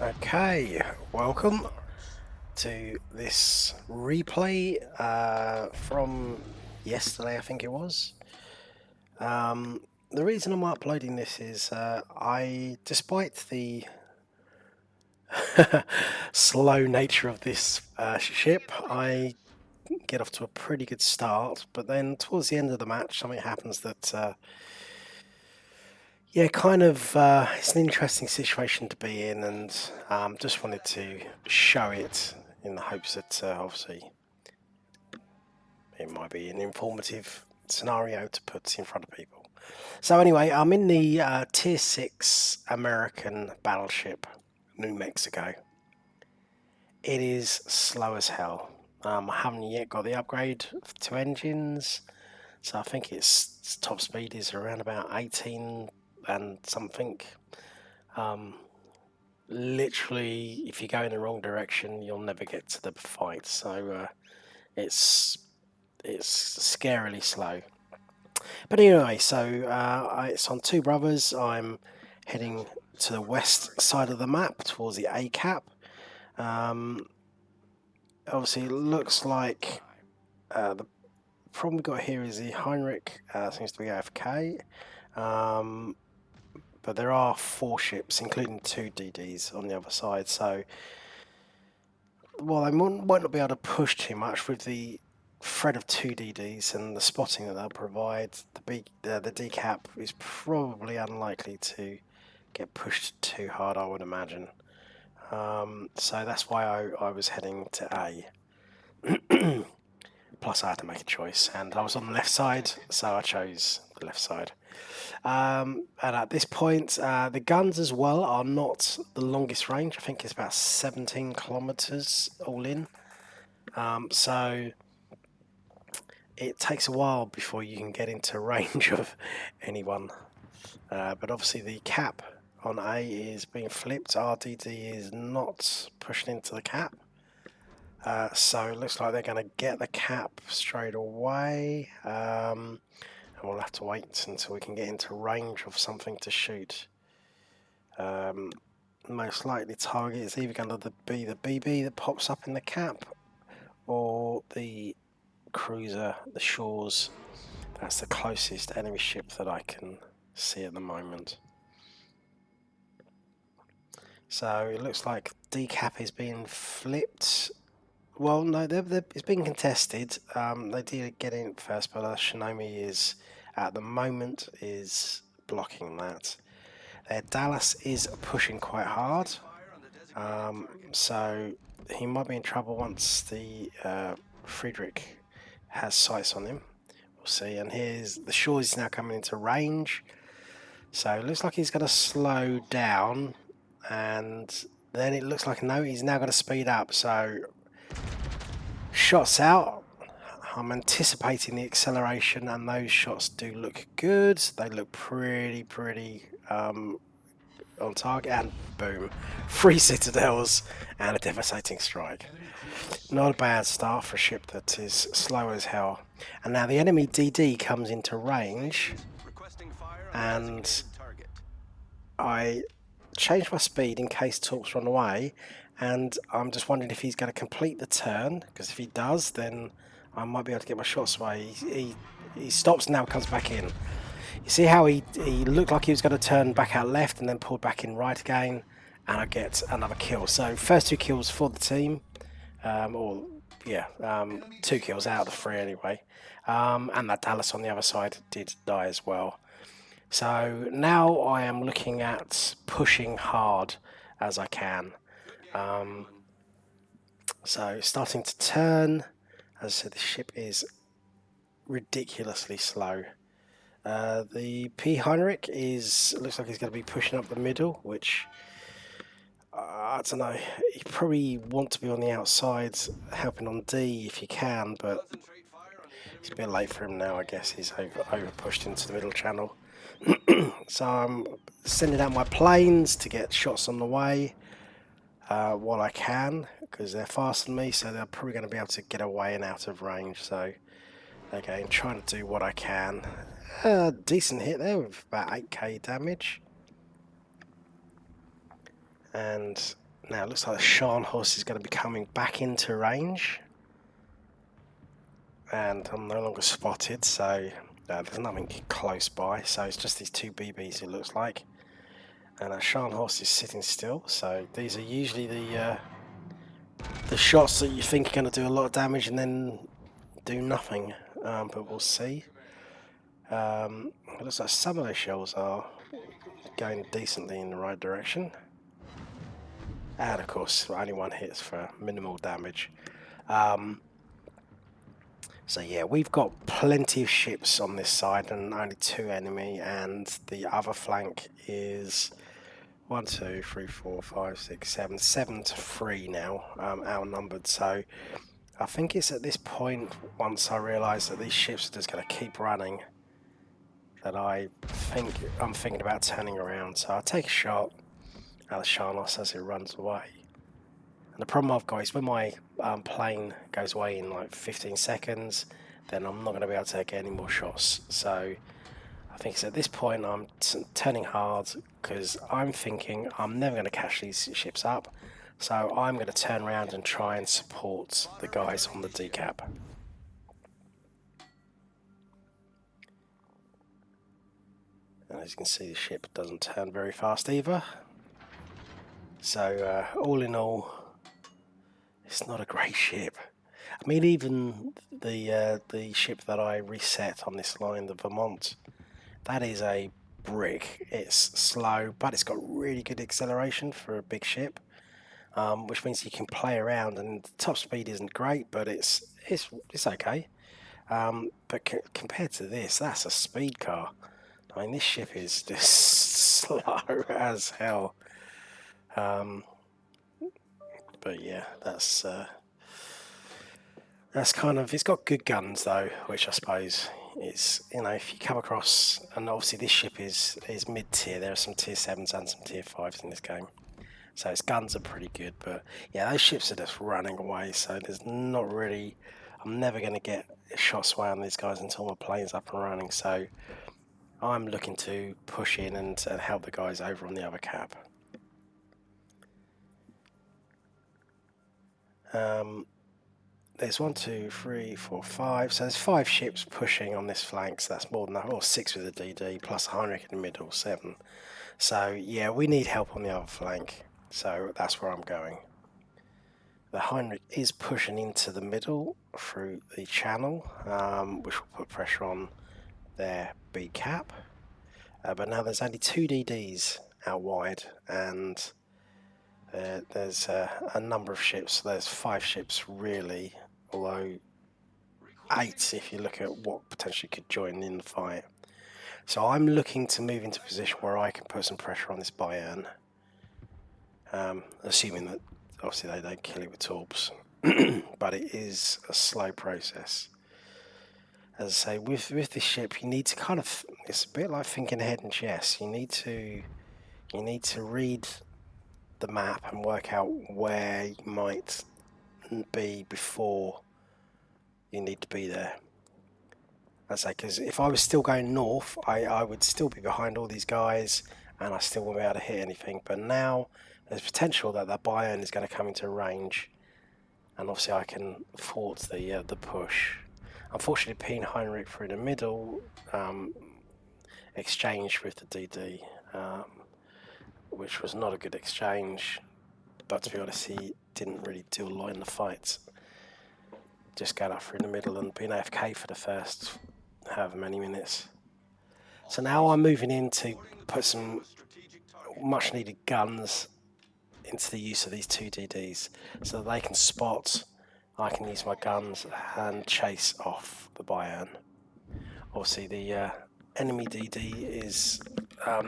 Okay, welcome to this replay from yesterday, I think it was. The reason I'm uploading this is despite the slow nature of this ship, I get off to a pretty good start, but then towards the end of the match, something happens that it's an interesting situation to be in, and just wanted to show it in the hopes that obviously it might be an informative scenario to put in front of people. So anyway, I'm in the Tier 6 American Battleship New Mexico. It is slow as hell. I haven't yet got the upgrade to engines, so I think its top speed is around about 18 and something. Literally, if you go in the wrong direction, you'll never get to the fight. So it's scarily slow. But anyway, so it's on Two Brothers. I'm heading to the west side of the map towards the A cap. Obviously, it looks like the problem we've got here is the Heinrich seems to be AFK. But there are 4 ships, including 2 DDs on the other side. So, well, they might not be able to push too much with the threat of 2 DDs and the spotting that they'll provide. The decap is probably unlikely to get pushed too hard, I would imagine. So that's why I was heading to A. Plus I had to make a choice, and I was on the left side, so I chose the left side. And at this point, the guns as well are not the longest range. I think it's about 17 kilometers all in. So it takes a while before you can get into range of anyone. But obviously the cap on A is being flipped. RDD is not pushing into the cap. So it looks like they're going to get the cap straight away. And we'll have to wait until we can get into range of something to shoot. Most likely target is either going to be the BB that pops up in the cap, or the cruiser, the Shores. That's the closest enemy ship that I can see at the moment. So it looks like decap is being flipped. Well, no, it's being contested. They did get in first, but Shinomi is, at the moment, is blocking that. Their Dallas is pushing quite hard, so he might be in trouble once the Friedrich has sights on him. We'll see. And here's the Shores is now coming into range, so it looks like he's going to slow down, and then it looks like no, he's now going to speed up. So shots out. I'm anticipating the acceleration, and those shots do look good. They look pretty on target, and boom, 3 citadels and a devastating strike. Not a bad start for a ship that is slow as hell. And now the enemy DD comes into range, and I changed my speed in case Torps run away, and I'm just wondering if he's going to complete the turn, because if he does, then I might be able to get my shots away. He stops now, comes back in. You see how he looked like he was going to turn back out left and then pulled back in right again, and I get another kill. So first 2 kills for the team, 2 kills out of the 3 anyway. And that Dallas on the other side did die as well. So now I am looking at pushing hard as I can. So starting to turn. As I said, the ship is ridiculously slow. The P. Heinrich looks like he's going to be pushing up the middle, which I don't know. You probably want to be on the outside helping on D if you can, but it's a bit late for him now. I guess he's over pushed into the middle channel. So I'm sending out my planes to get shots on the way while I can, because they're faster than me, so they're probably going to be able to get away and out of range. So again, trying to do what I can. Decent hit there with about 8k damage. And Now it looks like the Shan horse is going to be coming back into range. And I'm no longer spotted, so there's nothing close by. So it's just these two BBs, it looks like. And that Shan horse is sitting still, so these are usually the shots that you think are going to do a lot of damage and then do nothing, but we'll see. It looks like some of those shells are going decently in the right direction. And of course, only one hits for minimal damage. So yeah, we've got plenty of ships on this side and only 2 enemy, and the other flank is 1, 2, 3, 4, 5, 6, 7, 7 to 3 now, outnumbered. So I think it's at this point, once I realise that these ships are just going to keep running, that I'm thinking about turning around. So I'll take a shot at the Sharnos as it runs away. And the problem I've got is when my plane goes away in like 15 seconds, then I'm not going to be able to get any more shots. So I think it's at this point I'm turning hard, because I'm thinking I'm never going to catch these ships up. So I'm going to turn around and try and support the guys on the decap. And as you can see, the ship doesn't turn very fast either. So all in all, it's not a great ship. I mean, even the ship that I reset on this line, the Vermont, that is a brick. It's slow, but it's got really good acceleration for a big ship, which means you can play around. And top speed isn't great, but it's okay. But compared to this, that's a speed car. I mean, this ship is just slow as hell. But yeah, that's kind of, it's got good guns though, which I suppose is, you know, if you come across, and obviously this ship is mid-tier, there are some tier 7s and some tier 5s in this game, so its guns are pretty good. But yeah, those ships are just running away, so there's not really, I'm never going to get shots away on these guys until my plane's up and running, so I'm looking to push in and help the guys over on the other cap. There's 1, 2, 3, 4, 5. So there's 5 ships pushing on this flank. So that's more than that. Or 6 with the DD plus Heinrich in the middle, 7. So yeah, we need help on the other flank. So that's where I'm going. The Heinrich is pushing into the middle through the channel, which will put pressure on their B cap. But now there's only 2 DDs out wide, and there's a number of ships. There's 5 ships really, although 8 if you look at what potentially could join in the fight. So I'm looking to move into a position where I can put some pressure on this Bayern, assuming that obviously they don't kill it with torps, but it is a slow process. As I say, with this ship, you need to kind of, it's a bit like thinking ahead in chess. You need to read the map and work out where you might be before you need to be there. As I say, because if I was still going north, I would still be behind all these guys and I still wouldn't be able to hit anything. But now there's potential that that Bayern is going to come into range, and obviously I can thwart the push. Unfortunately, Peen Heinrich through the middle exchanged with the DD, which was not a good exchange, but to be honest, he didn't really do a lot in the fight. Just got up through the middle and been AFK for the first however many minutes. So now I'm moving in to put some much needed guns into the use of these 2 DDs so that they can spot. I can use my guns and chase off the Bayern. Obviously the enemy DD is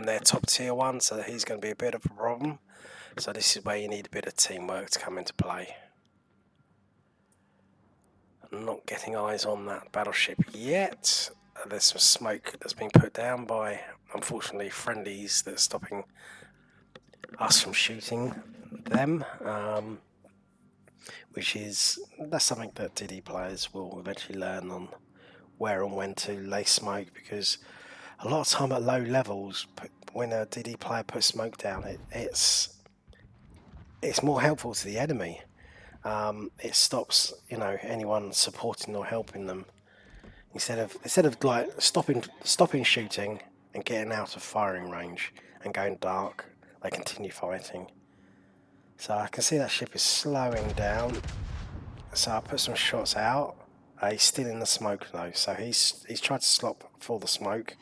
their top tier 1, so he's going to be a bit of a problem. So this is where you need a bit of teamwork to come into play. I'm not getting eyes on that battleship yet. There's some smoke that's been put down by, unfortunately, friendlies that are stopping us from shooting them. That's something that DD players will eventually learn on where and when to lay smoke, because a lot of time at low levels, when a DD player puts smoke down, it's more helpful to the enemy. It stops, anyone supporting or helping them. Instead of like stopping shooting and getting out of firing range and going dark, they continue fighting. So I can see that ship is slowing down. So I put some shots out. He's still in the smoke though, so he's tried to stop for the smoke.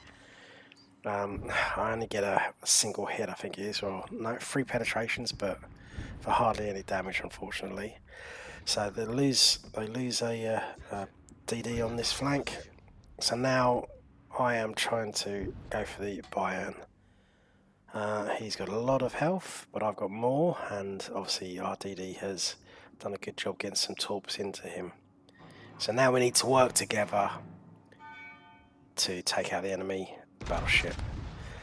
I only get a single hit, I think it is, or no, 3 penetrations, but for hardly any damage, unfortunately. So they lose a DD on this flank. So now I am trying to go for the Bayern. He's got a lot of health, but I've got more, and obviously our DD has done a good job getting some torps into him. So now we need to work together to take out the enemy battleship.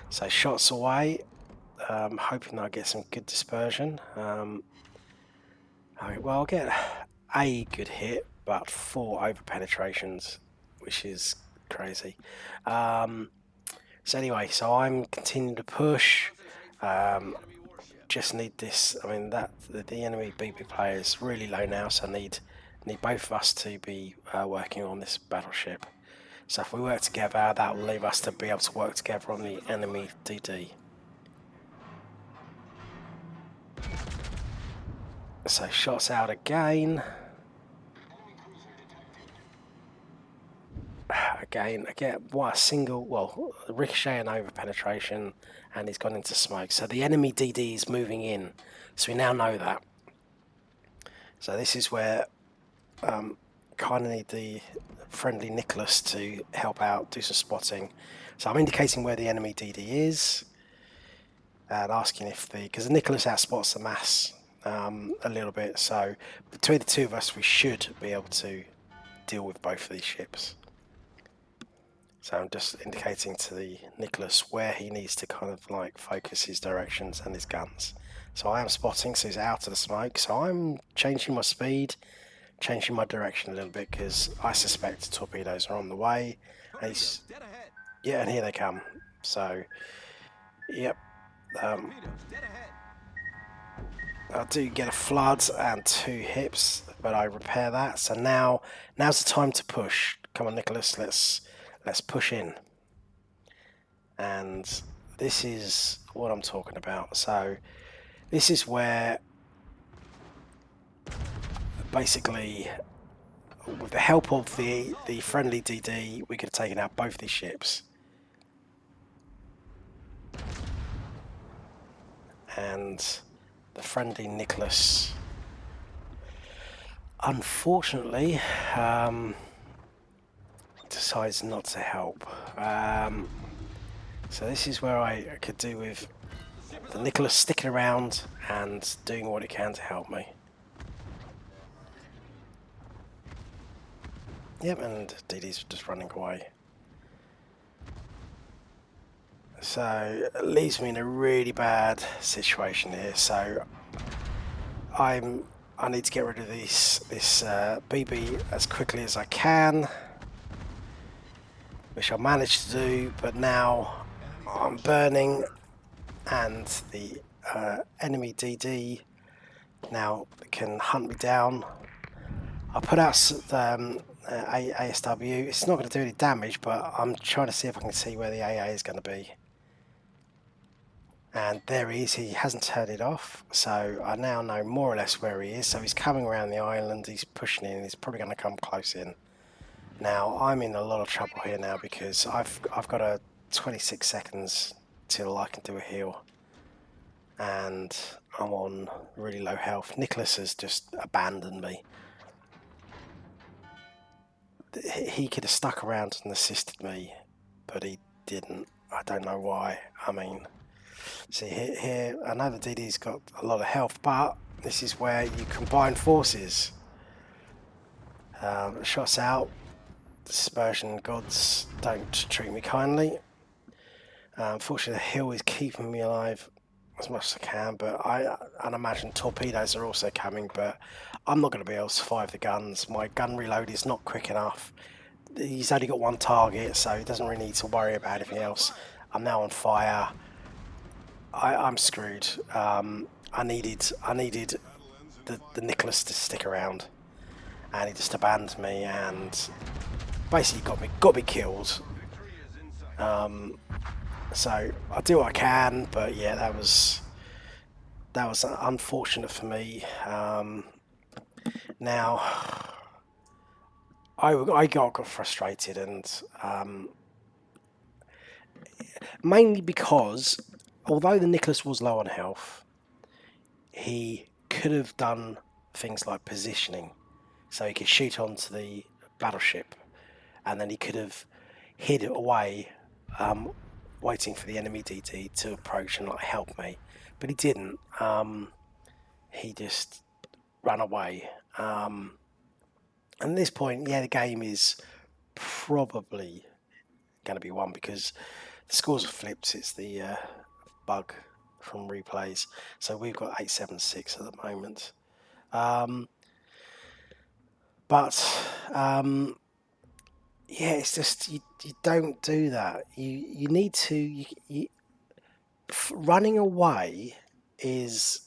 So shots away, hoping I get some good dispersion. Well, I'll get a good hit, but 4 over penetrations, which is crazy. So anyway, so I'm continuing to push. Just need this. I mean, the enemy BP player is really low now, so I need both of us to be working on this battleship. So if we work together, that will leave us to be able to work together on the enemy DD. So shots out again. Again, I get a single, ricochet and over penetration, and he's gone into smoke. So the enemy DD is moving in. So we now know that. So this is where kind of need the friendly Nicholas to help out, do some spotting. So I'm indicating where the enemy DD is and asking because Nicholas outspots the mass a little bit. So between the two of us, we should be able to deal with both of these ships. So I'm just indicating to the Nicholas where he needs to kind of like focus his directions and his guns. So I am spotting, so he's out of the smoke. So I'm changing my speed, changing my direction a little bit because I suspect torpedoes are on the way. And yeah, and here they come. So, yep. I do get a flood and 2 hips, but I repair that. So now's the time to push. Come on, Nicholas, let's push in. And this is what I'm talking about. So this is where basically with the help of the friendly DD, we could have taken out both these ships. And the friendly Nicholas, unfortunately, decides not to help. So this is where I could do with the Nicholas sticking around and doing what he can to help me. Yep, and DD's just running away. So it leaves me in a really bad situation here. So I need to get rid of this BB as quickly as I can, which I managed to do, but now I'm burning, and the enemy DD now can hunt me down. I put out ASW. It's not going to do any damage, but I'm trying to see if I can see where the AA is going to be. And there he is. He hasn't turned it off, so I now know more or less where he is. So he's coming around the island, he's pushing in, he's probably going to come close in. Now I'm in a lot of trouble here now because I've got a 26 seconds till I can do a heal, and I'm on really low health. Nicholas has just abandoned me. He could have stuck around and assisted me, but he didn't. I don't know why. I mean, see here I know the DD's got a lot of health, but this is where you combine forces. Shots out. Dispersion gods don't treat me kindly. Unfortunately, the hill is keeping me alive as much as I can, but I'd imagine torpedoes are also coming, but I'm not going to be able to survive the guns. My gun reload is not quick enough. He's only got 1 target, so he doesn't really need to worry about anything else. I'm now on fire. I'm screwed. I needed the Nicholas to stick around, and he just abandoned me and basically got me killed. So I do what I can, but yeah, that was unfortunate for me. Now I got frustrated, and mainly because although the Nicholas was low on health, he could have done things like positioning, so he could shoot onto the battleship, and then he could have hid it away, waiting for the enemy DD to approach and like help me, but he didn't. He just ran away. And at this point, yeah, the game is probably going to be won because the scores are flipped. It's the bug from replays. So we've got 876 at the moment. But yeah, it's just you don't do that. You need to running away is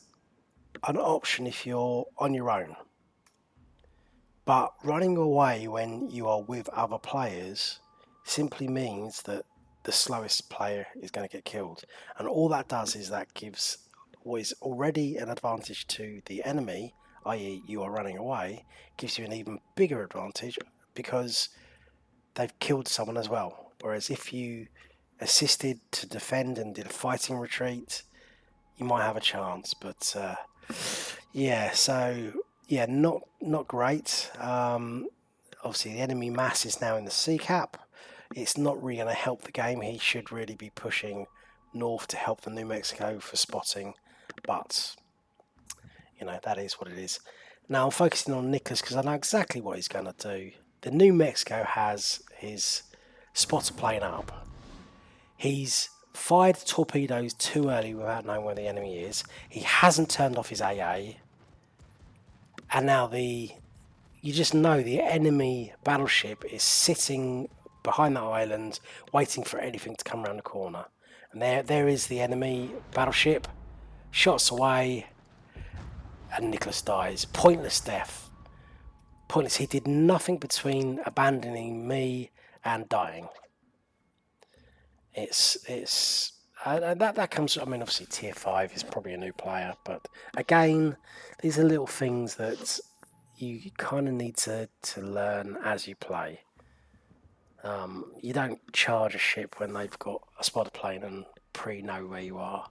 an option if you're on your own. But running away when you are with other players simply means that the slowest player is going to get killed. And all that does is that gives what is already an advantage to the enemy, i.e. you are running away, gives you an even bigger advantage because they've killed someone as well. Whereas if you assisted to defend and did a fighting retreat, you might have a chance. But yeah, so yeah, not great. Obviously, the enemy mass is now in the sea cap. It's not really going to help the game. He should really be pushing north to help the New Mexico for spotting, but you know that is what it is. Now I'm focusing on Nicholas because I know exactly what he's going to do. The New Mexico has his spotter plane up. He's fired torpedoes too early without knowing where the enemy is. He hasn't turned off his AA, and now you just know the enemy battleship is sitting behind that island waiting for anything to come around the corner. And there is the enemy battleship, shots away, and Nicholas dies. Pointless death. Pointless. He did nothing between abandoning me and dying. It's that comes. I mean, obviously tier 5 is probably a new player, but again, these are little things that you kind of need to learn as you play. You don't charge a ship when they've got a spotter plane and know where you are.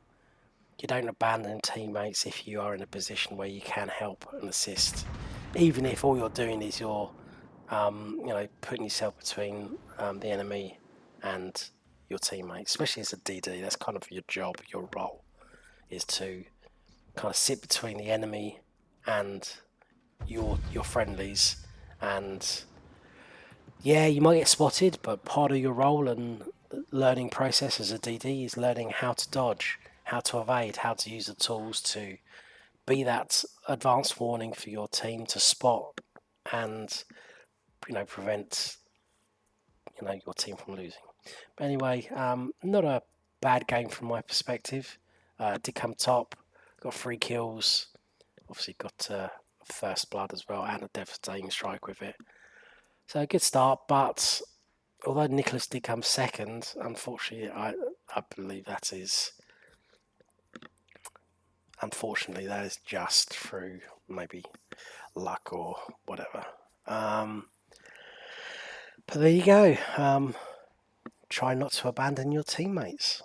You don't abandon teammates if you are in a position where you can help and assist, even if all you're doing is you're, putting yourself between the enemy and your teammates. Especially as a DD, that's kind of your job, your role, is to kind of sit between the enemy and your friendlies. And yeah, you might get spotted, but part of your role and learning process as a DD is learning how to dodge, how to evade, how to use the tools to be that advanced warning for your team to spot and prevent your team from losing. But anyway, not a bad game from my perspective. Did come top, got 3 kills, obviously got first blood as well and a devastating strike with it. So a good start, but although Nicholas did come second, unfortunately, I believe that is just through maybe luck or whatever. But there you go. Try not to abandon your teammates.